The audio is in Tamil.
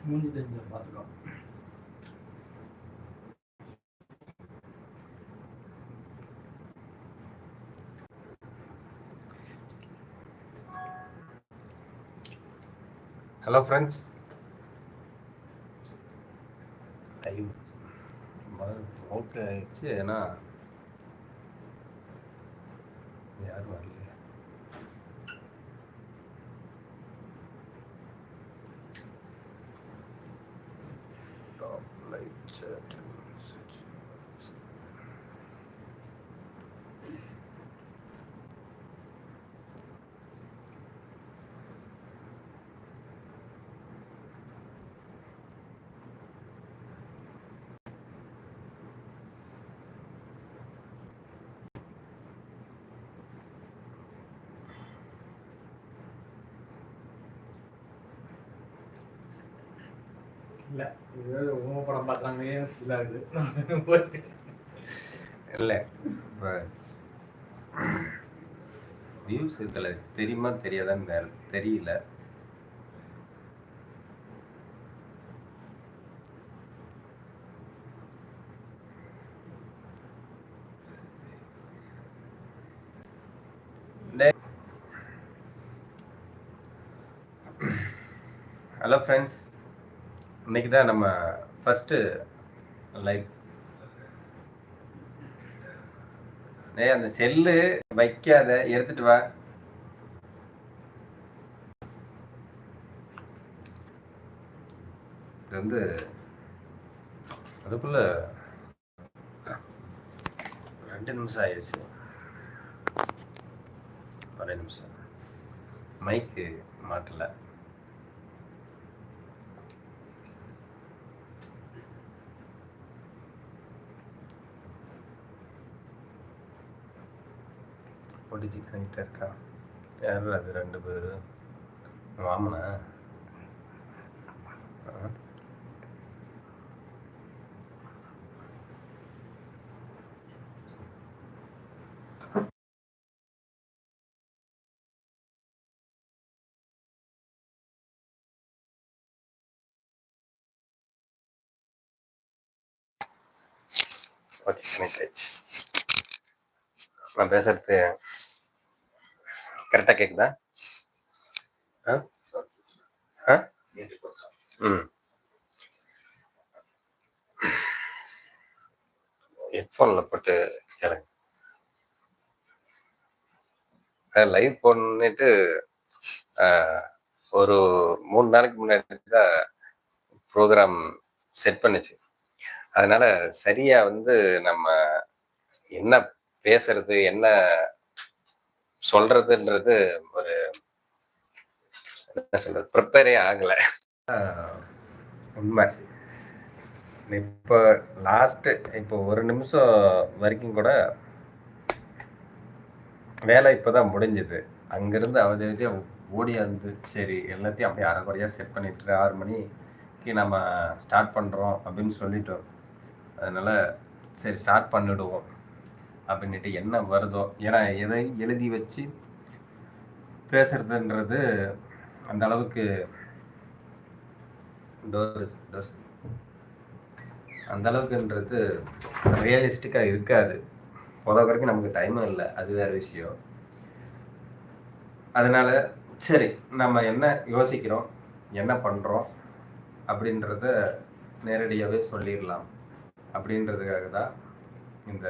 மூஞ்சி தெரிஞ்ச பார்த்துக்கோ. ஹலோ ஃப்ரெண்ட்ஸ், லைவ் ஓகே ஆயிடுச்சு. ஏன்னா யாரும் வரலையா? Top light chat message. இல்லை, இது உங்க படம் பார்க்குறாங்களே இதாகுது. இல்லை, இப்போ வியூஸ் இதில் தெரியுமா தெரியாதான்னு தெரியல. ஹலோ ஃப்ரெண்ட்ஸ், இன்னைக்கு தான் நம்ம ஃபஸ்ட்டு லைவ். அந்த செல்லு வைக்காத, எடுத்துட்டு வா. இது வந்து அதுக்குள்ள 2 நிமிஷம் ஆயிடுச்சு. 1 நிமிஷம் மைக்கு மாட்டல. ஒடிஜி கனெக்டாக இருக்கா? யார் அது? 2 பேர் வாமனா? ஓகே, கனெக்ட் ஆயிடுச்சு. நான் பேசுறது கரெக்டாக கேட்குதா? ஹெட்ஃபோனில் போட்டு கேளுங்க. லைவ் போன்னுட்டு ஒரு 3 நாளைக்கு முன்னாடி தான் ப்ரோக்ராம் செட் பண்ணுச்சு. அதனால சரியா வந்து நம்ம என்ன பேசுறது, என்ன சொல்றதுன்றது ஒரு என்ன சொல்றது, ப்ரிப்பேரே ஆகலை. உண்மை. இப்போ லாஸ்ட்டு இப்போ 1 நிமிஷம் வரைக்கும் கூட வேலை இப்போ தான் முடிஞ்சுது. அங்கேருந்து அவதியாக ஓடியாந்து சரி எல்லாத்தையும் அப்படியே அரைக்குறையாக செட் பண்ணிட்டு 6 மணிக்கு நம்ம ஸ்டார்ட் பண்ணுறோம் அப்படின்னு சொல்லிட்டோம். அதனால் சரி ஸ்டார்ட் பண்ணிவிடுவோம் அப்படின்ட்டு என்ன வருதோ. ஏன்னா எதை எழுதி வச்சு பேசுறதுன்றது அந்த அளவுக்கு அந்த அளவுக்குன்றது ரியலிஸ்டிக்காக இருக்காது. போத வரைக்கும் நமக்கு டைமும் இல்லை, அது வேறு விஷயம். அதனால் சரி நம்ம என்ன யோசிக்கிறோம், என்ன பண்ணுறோம் அப்படின்றத நேரடியாகவே சொல்லிடலாம் அப்படின்றதுக்காக தான் இந்த